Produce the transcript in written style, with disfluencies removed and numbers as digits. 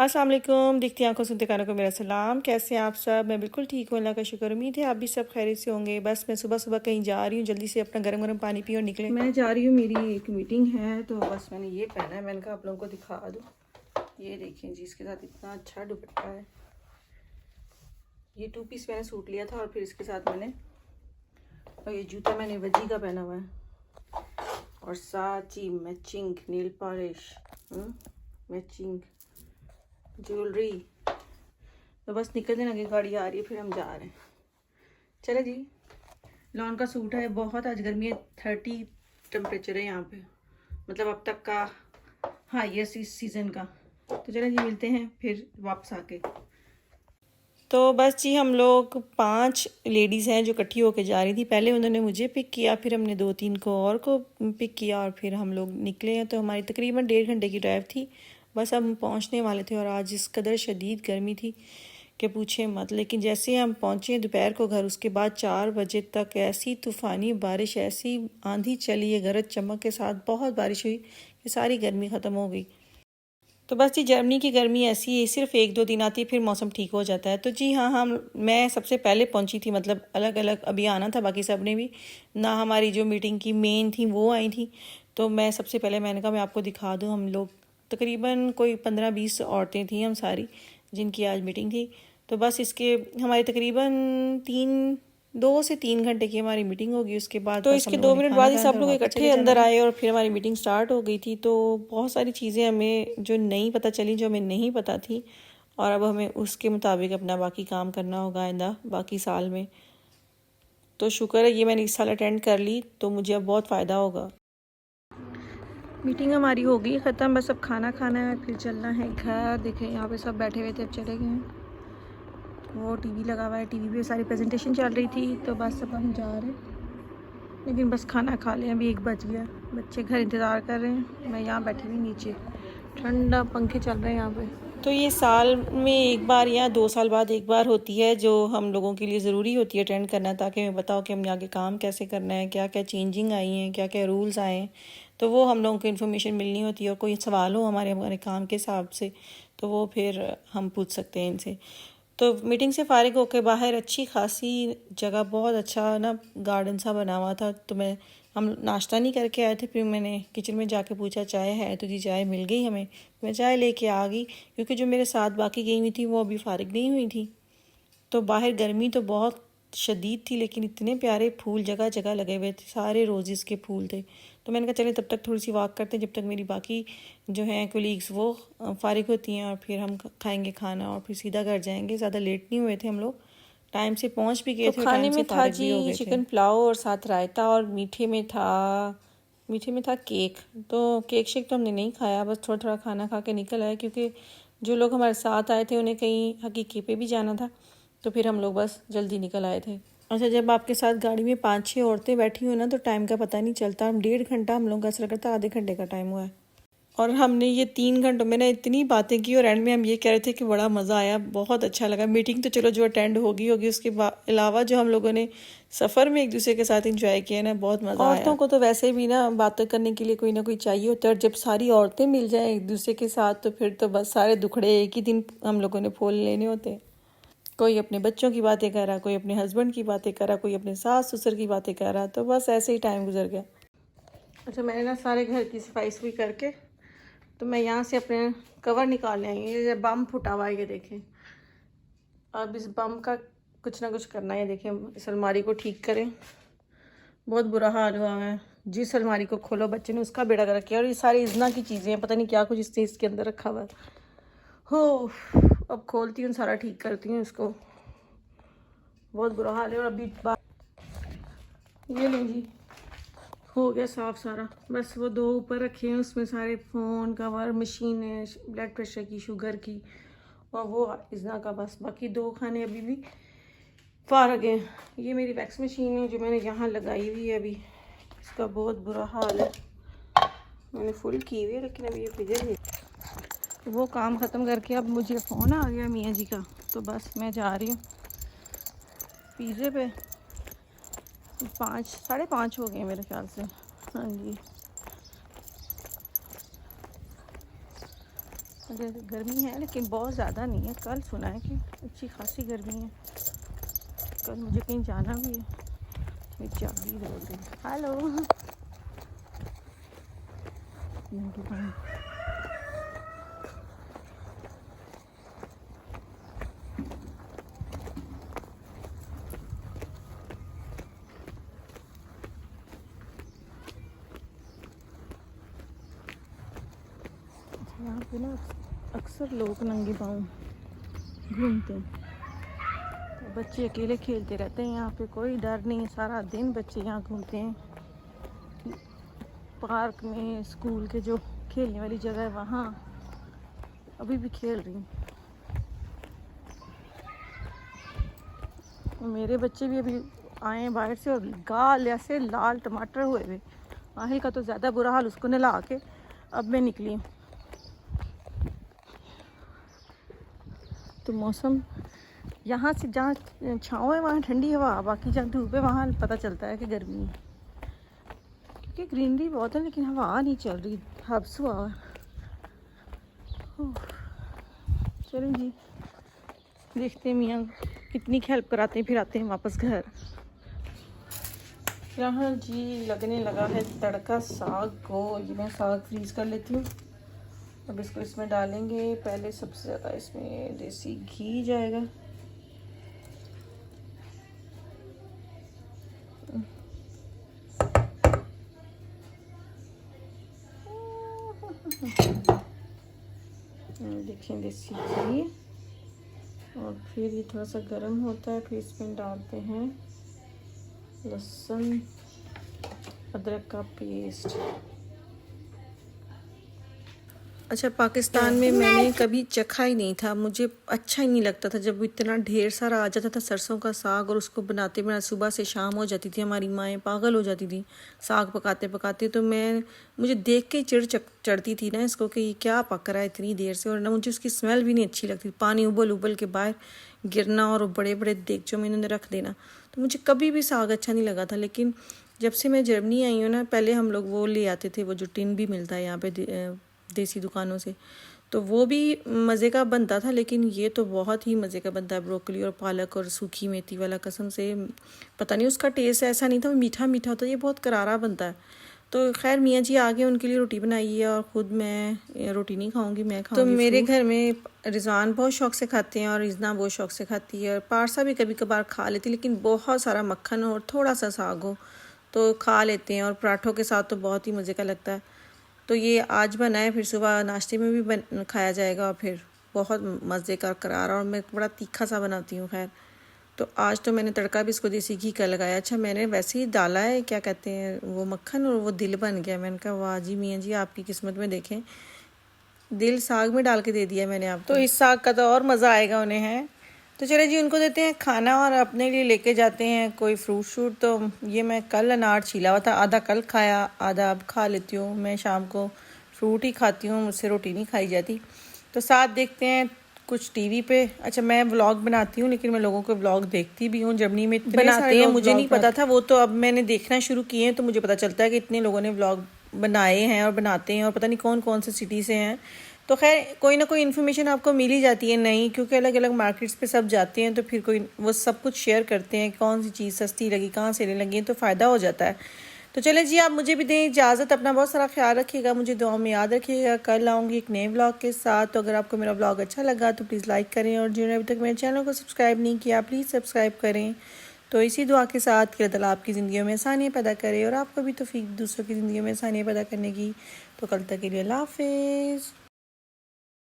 अस्सलाम वालेकुम। दिखती आंखों सुनते कानों को मेरा सलाम। कैसे हैं आप सब? मैं बिल्कुल ठीक हूँ, अल्लाह का शुक्र। उम्मीद है आप भी सब खैरियत से होंगे। बस मैं सुबह सुबह कहीं जा रही हूँ, जल्दी से अपना गरम गरम पानी पी और निकले। मैं जा रही हूँ, मेरी एक मीटिंग है, तो बस मैंने ये पहना है। मैंने कहा आप लोगों को दिखा दूँ। ये देखें जी, इसके साथ इतना अच्छा दुपट्टा है। ये 2 पीस मैंने सूट लिया था और फिर इसके साथ मैंने, और ये जूता मैंने वजी का पहना हुआ है, और साथ ही matching nail polish, matching jewellery. तो बस निकलने लगे, गाड़ी आ रही है, फिर हम जा रहे हैं। चले जी। लॉन का सूट है, बहुत आज गर्मी है, 30 टेम्परेचर है यहाँ पे, मतलब अब तक का हाईएस्ट इस सीज़न का। तो चले जी, मिलते हैं फिर वापस आके। तो बस जी, हम लोग 5 लेडीज़ हैं जो इकट्ठी होके जा रही थी। पहले उन्होंने मुझे पिक किया, फिर हमने 2-3 को और को पिक किया, और फिर हम लोग निकले हैं। तो हमारी तकरीबन 1.5 घंटे की ड्राइव थी। बस हम पहुंचने वाले थे, और आज इस कदर शदीद गर्मी थी कि पूछे मत। लेकिन जैसे हम पहुंचे दोपहर को घर, उसके बाद 4 बजे तक ऐसी तूफ़ानी बारिश, ऐसी आंधी चली है गरज चमक के साथ, बहुत बारिश हुई कि सारी गर्मी ख़त्म हो गई। तो बस जी, जर्मनी की गर्मी ऐसी है, सिर्फ 1-2 दिन आती है, फिर मौसम ठीक हो जाता है। तो जी हाँ, मैं सबसे पहले पहुंची थी, मतलब अलग अलग अभी आना था, बाकी सब ने भी ना। हमारी जो मीटिंग की मेन थी वो आई थी, तो मैं सबसे पहले, मैंने कहा मैं आपको दिखा दूँ। हम लोग तकरीबन कोई 15-20 औरतें थी हम सारी, जिनकी आज मीटिंग थी। तो बस इसके हमारी तकरीबन 2 से 3 घंटे की हमारी मीटिंग होगी। उसके बाद तो इसके 2 मिनट बाद ही सब लोग इकट्ठे अंदर आए, और फिर हमारी मीटिंग स्टार्ट हो गई थी। तो बहुत सारी चीज़ें हमें जो नहीं पता चली, जो हमें नहीं पता थी, और अब हमें उसके मुताबिक अपना बाकी काम करना होगा आइंदा बाकी साल में। तो शुक्र है ये मैंने इस साल अटेंड कर ली, तो मुझे अब बहुत फ़ायदा होगा। मीटिंग हमारी हो गई ख़त्म, बस अब खाना खाना है, फिर चलना है घर। देखें यहाँ पे सब बैठे हुए थे, अब चले गए हैं। वो टीवी लगा हुआ है, टीवी पे सारी प्रेजेंटेशन चल रही थी। तो बस अब हम जा रहे हैं, लेकिन बस खाना खा लें, अभी 1 बज गया। बच्चे घर इंतज़ार कर रहे हैं, मैं यहाँ बैठी हुई नीचे, ठंडा पंखे चल रहे हैं यहाँ पे। तो ये साल में एक बार या 2 साल बाद एक बार होती है, जो हम लोगों के लिए ज़रूरी होती है अटेंड करना, ताकि हमें बताओ कि हमने आगे काम कैसे करना है, क्या क्या चेंजिंग आई हैं, क्या क्या रूल्स आए हैं। तो वो हम लोगों को इन्फॉर्मेशन मिलनी होती है, और कोई सवाल हो हमारे हमारे काम के हिसाब से, तो वो फिर हम पूछ सकते हैं इनसे। तो मीटिंग से फ़ारिग होकर बाहर अच्छी खासी जगह, बहुत अच्छा ना गार्डन सा बना हुआ था। तो हम नाश्ता नहीं करके आए थे, फिर मैंने किचन में जाके पूछा चाय है, तो जी चाय मिल गई हमें। मैं चाय लेके आ गई, क्योंकि जो मेरे साथ बाकी गई हुई थी वो अभी फ़ारिग नहीं हुई थी। तो बाहर गर्मी तो बहुत शदीद थी, लेकिन इतने प्यारे फूल जगह जगह लगे हुए थे, सारे रोज़ेज़ के फूल थे। तो मैंने कहा चले तब तक थोड़ी सी वॉक करते हैं, जब तक मेरी बाकी जो हैं कोलीग्स वो फ़ारिग होती हैं, और फिर हम खाएंगे खाना और फिर सीधा घर जाएंगे। ज़्यादा लेट नहीं हुए थे हम लोग, टाइम से पहुंच भी गए थे। खाने में था जी चिकन पुलाव और साथ रायता, और मीठे में था केक। तो केक शेक तो हमने नहीं खाया, बस थोड़ा थोड़ा खाना खा के निकल आए, क्योंकि जो लोग हमारे साथ आए थे उन्हें कहीं हकीकी पे भी जाना था। तो फिर हम लोग बस जल्दी निकल आए थे। अच्छा, जब आपके साथ गाड़ी में 5-6 औरतें बैठी हो ना, तो टाइम का पता नहीं चलता। हम 1.5 घंटा, हम लोग का ऐसा लगता है आधे घंटे का टाइम हुआ है। और हमने ये 3 घंटों में ना इतनी बातें की, और एंड में हम ये कह रहे थे कि बड़ा मज़ा आया, बहुत अच्छा लगा। मीटिंग तो चलो जो अटेंड होगी, उसके अलावा जो हम लोगों ने सफ़र में एक दूसरे के साथ एंजॉय किया ना, बहुत मज़ा आया। औरतों को तो वैसे भी ना बातें करने के लिए कोई ना कोई चाहिए होता है, और जब सारी औरतें मिल जाएं एक दूसरे के साथ, तो फिर तो बस सारे दुखड़े एक ही दिन हम लोगों ने फोल लेने होते हैं। कोई अपने बच्चों की बातें कर रहा, कोई अपने हस्बैंड की बातें कर रहा, कोई अपने सास ससुर की बातें कर रहा। तो बस ऐसे ही टाइम गुजर गया। अच्छा, मैंने ना सारे घर की सफाई करके, तो मैं यहाँ से अपने कवर निकालने आई हूँ। ये बम फुटा हुआ है, ये देखें। अब इस बम का कुछ ना कुछ करना है। देखें, इस अलमारी को ठीक करें, बहुत बुरा हाल हुआ है। जिस अलमारी को खोलो बच्चे ने उसका बेड़ा गर्क किया, और ये सारी इजना की चीज़ें हैं, पता नहीं क्या कुछ इसके अंदर रखा हुआ है। हो, अब खोलती हूँ, सारा ठीक करती हूँ इसको, बहुत बुरा हाल है। और अभी ये लें जी, हो गया साफ सारा। बस वो 2 ऊपर रखे हैं, उसमें सारे फ़ोन कवर, मशीनें, ब्लड प्रेशर की, शुगर की, और वो इज़ना का। बस बाकी 2 खाने अभी भी फारग हैं। ये मेरी वैक्स मशीन है जो मैंने यहाँ लगाई हुई है, अभी इसका बहुत बुरा हाल है। मैंने फुल की हुई है, लेकिन अभी ये पिघल गई। वो काम ख़त्म करके अब मुझे फ़ोन आ गया मियाँ जी का, तो बस मैं जा रही हूँ पिज़्ज़े पे। 5-5:30 हो गए मेरे ख्याल से। हाँ जी, गर्मी है लेकिन बहुत ज़्यादा नहीं है। कल सुना है कि अच्छी खासी गर्मी है। कल मुझे कहीं जाना भी है। मेरी चाबी बोल रही है। हेलो यहाँ पे ना अक्सर लोग नंगे पाँव घूमते हैं। तो बच्चे अकेले खेलते रहते हैं। यहाँ पे कोई डर नहीं। सारा दिन बच्चे यहाँ घूमते हैं। पार्क में, स्कूल के जो खेलने वाली जगह है वहाँ अभी भी खेल रही हूँ। मेरे बच्चे भी अभी आए हैं बाहर से और गाल ऐसे लाल टमाटर हुए हुए। आहिल का तो ज़्यादा बुरा हाल, उसको नहला के अब मैं निकली। तो मौसम यहाँ से जहाँ छाँव है वहाँ ठंडी हवा, बाकी जहाँ धूप है वहाँ पता चलता है कि गर्मी है, क्योंकि ग्रीनरी बहुत है लेकिन हवा नहीं चल रही, हब्स हुआ। चलो जी, देखते हैं मियाँ कितनी हेल्प कराते हैं, फिर आते हैं वापस घर। यहाँ जी लगने लगा है तड़का साग को। ये मैं साग फ्रीज़ कर लेती हूँ। अब इसको इसमें डालेंगे। पहले सबसे ज़्यादा इसमें देसी घी जाएगा। देखिए देसी घी। और फिर ये थोड़ा सा गर्म होता है, फिर इसमें डालते हैं लहसुन अदरक का पेस्ट। अच्छा, पाकिस्तान में मैंने कभी चखा ही नहीं था, मुझे अच्छा ही नहीं लगता था जब इतना ढेर सारा आ जाता था सरसों का साग, और उसको बनाते बनाते सुबह से शाम हो जाती थी। हमारी माएँ पागल हो जाती थी साग पकाते पकाते। तो मुझे देख के चिढ़ चढ़ती थी ना इसको कि ये क्या पक रहा है इतनी देर से, और ना मुझे उसकी स्मेल भी नहीं अच्छी लगती। पानी उबल उबल के बाहर गिरना और बड़े बड़े देगचों में इन्होंने रख देना, तो मुझे कभी भी साग अच्छा नहीं लगा था। लेकिन जब से मैं जर्मनी आई हूँ ना, पहले हम लोग वो ले आते थे, वो जो टिन भी मिलता है यहाँ पे देसी दुकानों से, तो वो भी मज़े का बनता था। लेकिन ये तो बहुत ही मज़े का बनता है, ब्रोकली और पालक और सूखी मेथी वाला। कसम से पता नहीं उसका टेस्ट ऐसा नहीं था, मीठा मीठा होता, ये बहुत करारा बनता है। तो खैर मियाँ जी आगे उनके लिए रोटी बनाई है, और ख़ुद मैं रोटी नहीं खाऊंगी, मैं खाऊंगी। तो मेरे घर में रिजवान बहुत शौक़ से खाते हैं और इजना बहुत शौक़ से खाती है, और पारसा भी कभी कभार खा लेती, लेकिन बहुत सारा मक्खन और थोड़ा सा साग हो तो खा लेते हैं। और पराठों के साथ तो बहुत ही मज़े का लगता है। तो ये आज बनाए, फिर सुबह नाश्ते में भी खाया जाएगा, और फिर बहुत मज़े का करारा, और मैं बड़ा तीखा सा बनाती हूँ। खैर, तो आज तो मैंने तड़का भी इसको देसी घी का लगाया। अच्छा, मैंने वैसे ही डाला है, क्या कहते हैं वो मक्खन, और वो दिल बन गया। मैंने कहा वाह जी मियाँ जी, आपकी किस्मत में देखें, दिल साग में डाल के दे दिया मैंने आपको। तो इस साग का तो और मज़ा आएगा उन्हें, है। तो चले जी, उनको देते हैं खाना और अपने लिए लेके जाते हैं कोई फ्रूट शूट। तो ये मैं कल अनार छीला हुआ था, आधा कल खाया, आधा अब खा लेती हूँ। मैं शाम को फ्रूट ही खाती हूँ, मुझसे रोटी नहीं खाई जाती। तो साथ देखते हैं कुछ टीवी पे। अच्छा, मैं व्लॉग बनाती हूँ, लेकिन मैं लोगों के व्लॉग देखती भी हूँ। जर्मनी में इतने बनाते हैं, मुझे नहीं पता था वो, तो अब मैंने देखना शुरू किए हैं, तो मुझे पता चलता है कि इतने लोगों ने व्लॉग बनाए हैं और बनाते हैं, और पता नहीं कौन कौन से सिटी से हैं। तो खैर कोई ना कोई इन्फॉर्मेशन आपको मिल ही जाती है नहीं, क्योंकि अलग अलग मार्केट्स पे सब जाते हैं, तो फिर कोई वो सब कुछ शेयर करते हैं, कौन सी चीज़ सस्ती लगी, कहाँ से लेने लगी, तो फ़ायदा हो जाता है। तो चले जी, आप मुझे भी दें इजाज़त। अपना बहुत सारा ख्याल रखिएगा, मुझे दुआ में याद रखिएगा। कल आऊँगी एक नए व्लॉग के साथ। तो अगर आपको मेरा व्लॉग अच्छा लगा तो प्लीज़ लाइक करें, और जिन्होंने अभी तक मेरे चैनल को सब्सक्राइब नहीं किया प्लीज़ सब्सक्राइब करें। तो इसी दुआ के साथ कि अल्लाह ताला आपकी ज़िंदगी में आसानियाँ पैदा करे, और आपको भी तौफीक दूसरों की ज़िंदगी में आसानियाँ पैदा करने की। तो कल तक के लिए अल्लाह हाफ़िज़।